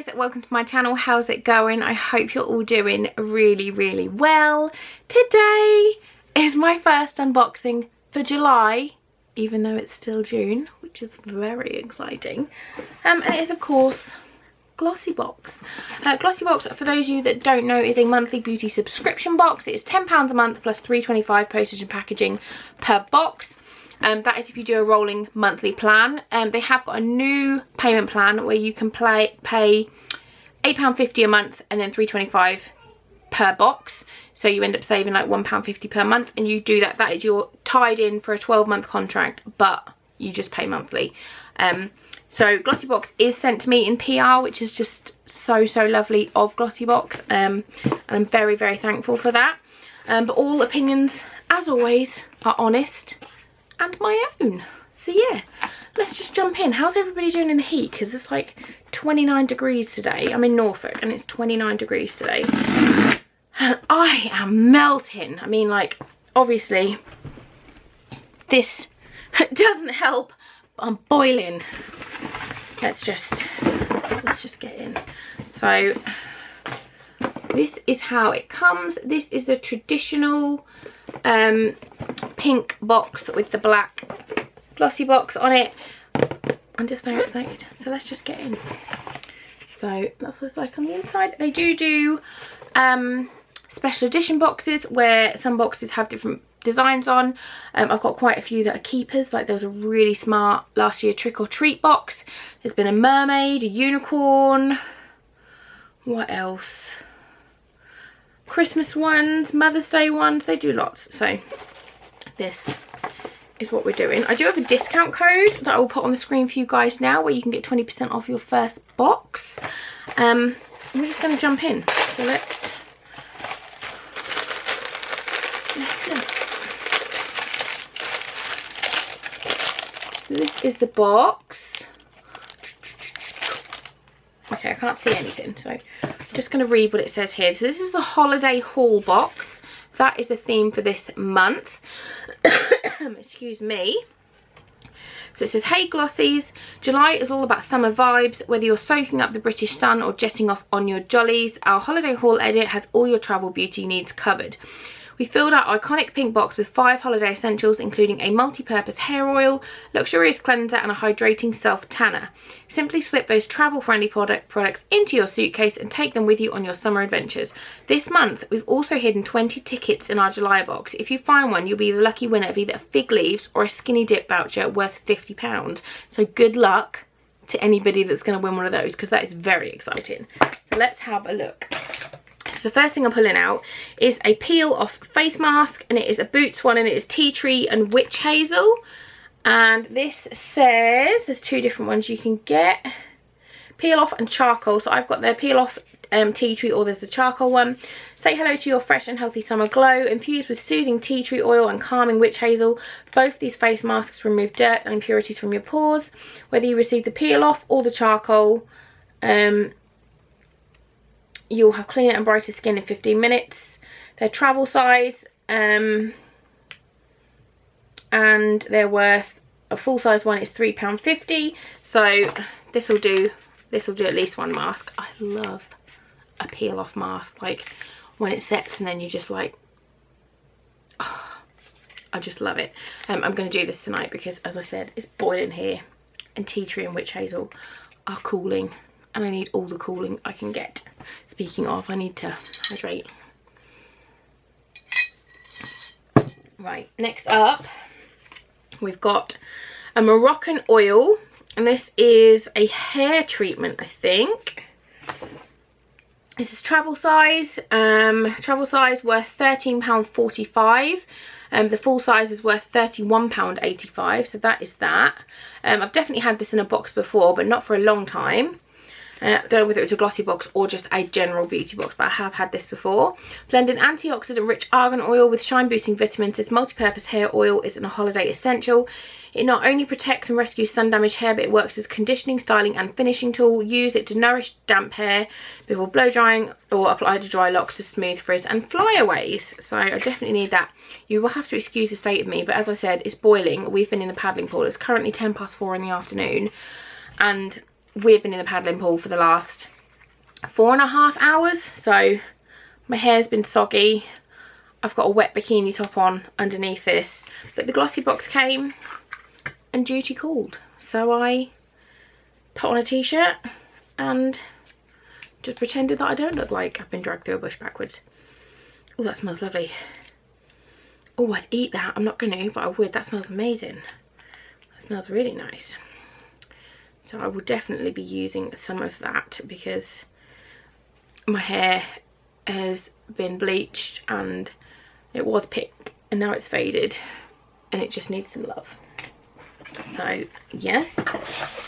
guys, welcome to my channel. How's it going? I hope you're all doing really well. Today is my first unboxing for July, even though it's still June, which is very exciting. And it is of course Glossybox. Glossybox, for those of you that don't know, is a monthly beauty subscription box. It is £10 a month plus £3.25 postage and packaging per box. That is if you do a rolling monthly plan. They have got a new payment plan where you can pay £8.50 a month and then £3.25 per box. So you end up saving like £1.50 per month, and you do that. That is, you're tied in for a 12-month contract, but you just pay monthly. So Glossybox is sent to me in PR, which is just so lovely of Glossybox. And I'm very thankful for that. But all opinions, as always, are honest and my own. So yeah, let's just jump in. How's everybody doing in the heat? Because it's like 29 degrees today. I'm in Norfolk and it's 29 degrees today, and I am melting. I mean, like, obviously this doesn't help, but I'm boiling. Let's just get in. So this is how it comes. This is the traditional pink box with the black Glossybox on it. I'm just very excited, so let's just get in. So that's what it's like on the inside. They do special edition boxes where some boxes have different designs on. I've got quite a few that are keepers. Like there was a really smart last year trick or treat box. There's been a mermaid, a unicorn, what else, Christmas ones, Mother's Day ones. They do lots. So this is what we're doing. I do have a discount code that I will put on the screen for you guys now, where you can get 20% off your first box. We're just going to jump in. So let's go. This is the box. Okay, I can't see anything, so I'm just going to read what it says here. So this is the holiday haul box. That is the theme for this month. Excuse me. So it says, hey Glossies, July is all about summer vibes. Whether you're soaking up the British sun or jetting off on your jollies, our holiday haul edit has all your travel beauty needs covered. We filled our iconic pink box with 5 holiday essentials, including a multi-purpose hair oil, luxurious cleanser and a hydrating self-tanner. Simply slip those travel-friendly products into your suitcase and take them with you on your summer adventures. This month, we've also hidden 20 tickets in our July box. If you find one, you'll be the lucky winner of either a fig leaves or a skinny dip voucher worth £50. So good luck to anybody that's going to win one of those, because that is very exciting. So let's have a look. So the first thing I'm pulling out is a peel off face mask, and it is a Boots one, and it is tea tree and witch hazel. And this says there's 2 different ones you can get, peel off and charcoal. So I've got the peel off tea tree, or there's the charcoal one. Say hello to your fresh and healthy summer glow, infused with soothing tea tree oil and calming witch hazel. Both these face masks remove dirt and impurities from your pores. Whether you receive the peel off or the charcoal, you'll have cleaner and brighter skin in 15 minutes. They're travel size, and they're worth, a full size one is £3.50. So this will do at least 1 mask. I love a peel off mask, like when it sets and then you just like, oh, I just love it. I'm going to do this tonight because, as I said, it's boiling here, and tea tree and witch hazel are cooling, and I need all the cooling I can get. Speaking of, I need to hydrate. Right, next up we've got a Moroccan Oil, and this is a hair treatment, I think. This is travel size. Travel size worth £13.45. The full size is worth £31.85, so that is that. I've definitely had this in a box before, but not for a long time. I don't know whether it's a Glossybox or just a general beauty box, but I have had this before. Blending antioxidant rich argan oil with shine boosting vitamins, this multi-purpose hair oil is a holiday essential. It not only protects and rescues sun damaged hair, but it works as conditioning, styling and finishing tool. Use it to nourish damp hair before blow drying, or apply to dry locks to smooth, frizz and flyaways. So I definitely need that. You will have to excuse the state of me, but as I said, it's boiling. We've been in the paddling pool. It's currently 4:10 in the afternoon, and we've been in the paddling pool for the last 4.5 hours. So my hair's been soggy. I've got a wet bikini top on underneath this, but the Glossybox came and duty called, so I put on a t-shirt and just pretended that I don't look like I've been dragged through a bush backwards. Oh, that smells lovely. Oh, I'd eat that. I'm not gonna, but I would. That smells amazing. That smells really nice. So I will definitely be using some of that because my hair has been bleached and it was pink and now it's faded and it just needs some love. So yes,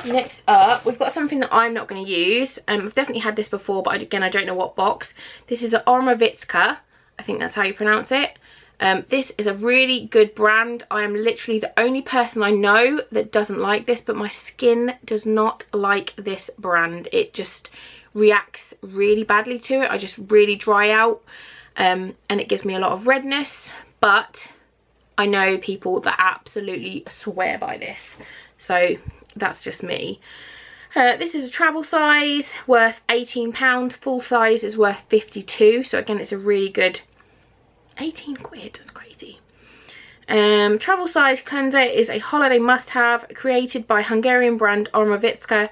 next up we've got something that I'm not going to use. I've definitely had this before, but again I don't know what box. This is an Ormovitska, I think that's how you pronounce it. This is a really good brand. I am literally the only person I know that doesn't like this, but my skin does not like this brand. It just reacts really badly to it. I just really dry out, and it gives me a lot of redness, but I know people that absolutely swear by this, so that's just me. This is a travel size, worth £18. Full size is worth 52, so again it's a really good 18 quid, that's crazy. Travel size cleanser is a holiday must-have, created by Hungarian brand Ormovitska.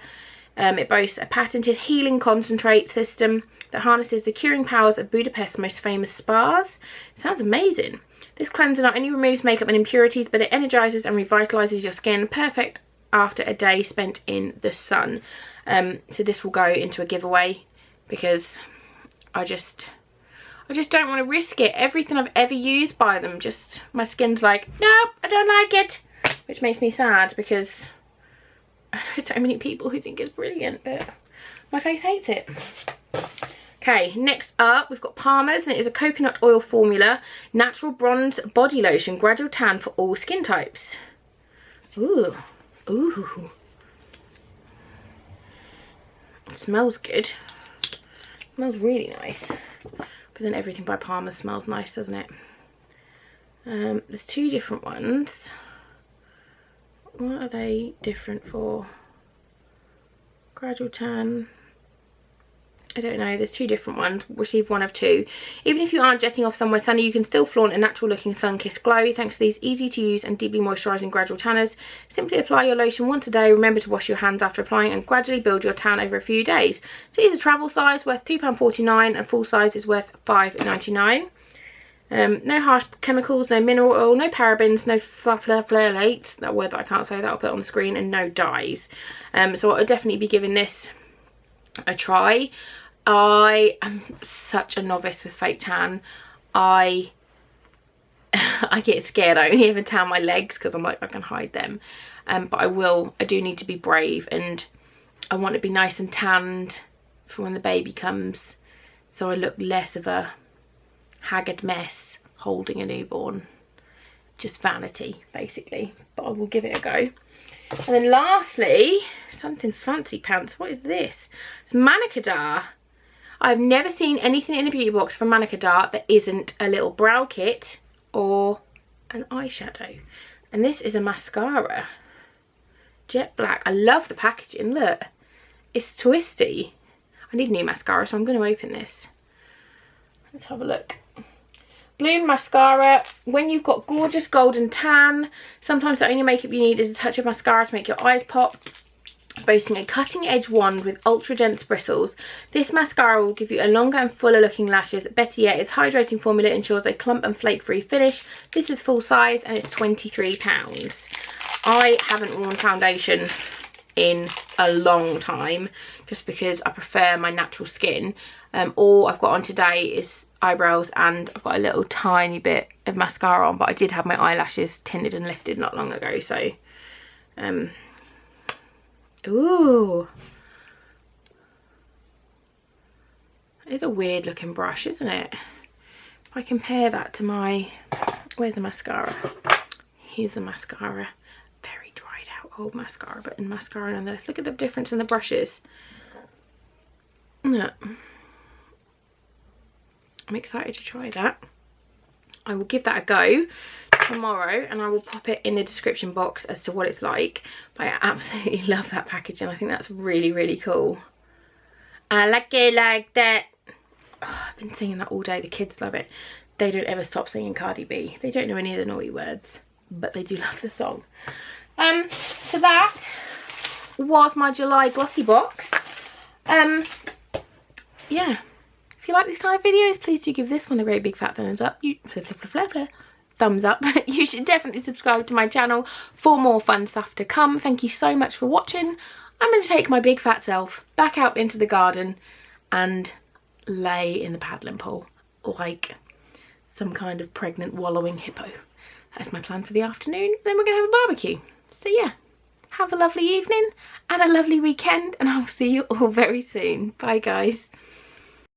It boasts a patented healing concentrate system that harnesses the curing powers of Budapest's most famous Spazz. Sounds amazing. This cleanser not only removes makeup and impurities, but it energizes and revitalizes your skin, perfect after a day spent in the sun. So this will go into a giveaway because I just don't want to risk it. Everything I've ever used by them, just my skin's like, nope, I don't like it, which makes me sad because I know so many people who think it's brilliant, but my face hates it. Okay, next up we've got Palmer's, and it is a coconut oil formula, natural bronze body lotion, gradual tan for all skin types. Ooh, ooh. It smells good. It smells really nice. But then everything by Palmer smells nice, doesn't it? There's two different ones. What are they different for? Gradual tan. I don't know, there's two different ones. Receive one of two. Even if you aren't jetting off somewhere sunny, you can still flaunt a natural looking sun-kissed glow thanks to these easy to use and deeply moisturising gradual tanners. Simply apply your lotion once a day, remember to wash your hands after applying, and gradually build your tan over a few days. So these are travel size, worth £2.49, and full size is worth £5.99. No harsh chemicals, no mineral oil, no parabens, no phthalates, that word that I can't say, that I'll put on the screen, and no dyes. So I'll definitely be giving this a try. I am such a novice with fake tan. I get scared. I only ever tan my legs because I'm like, I can hide them. But I do need to be brave, and I want to be nice and tanned for when the baby comes, so I look less of a haggard mess holding a newborn. Just vanity, basically. But I will give it a go. And then lastly, something fancy pants. What is this? It's Manicadar. I've never seen anything in a beauty box from Manicadar that isn't a little brow kit or an eyeshadow. And this is a mascara. Jet black. I love the packaging. Look. It's twisty. I need a new mascara, so I'm going to open this. Let's have a look. Bloom mascara. When you've got gorgeous golden tan, sometimes the only makeup you need is a touch of mascara to make your eyes pop. Boasting a cutting edge wand with ultra dense bristles, this mascara will give you a longer and fuller looking lashes. Better yet, its hydrating formula ensures a clump and flake free finish. This is full size and it's £23. I haven't worn foundation in a long time just because I prefer my natural skin. All I've got on today is eyebrows, and I've got a little tiny bit of mascara on, but I did have my eyelashes tinted and lifted not long ago, so ooh, it's a weird looking brush, isn't it? If I compare that to my, where's the mascara? Here's the mascara. Very dried out old mascara, but in mascara nonetheless. Look at the difference in the brushes. Yeah. I'm excited to try that. I will give that a go tomorrow, and I will pop it in the description box as to what it's like. But I absolutely love that packaging. I think that's really, really cool. I like it like that. Oh, I've been singing that all day. The kids love it. They don't ever stop singing Cardi B. They don't know any of the naughty words, but they do love the song. So that was my July Glossybox. Yeah. If you like these kind of videos, please do give this one a very big fat thumbs up. Thumbs up. You should definitely subscribe to my channel for more fun stuff to come. Thank you so much for watching. I'm going to take my big fat self back out into the garden and lay in the paddling pool like some kind of pregnant wallowing hippo. That's my plan for the afternoon. Then we're going to have a barbecue. So yeah, have a lovely evening and a lovely weekend, and I'll see you all very soon. Bye guys.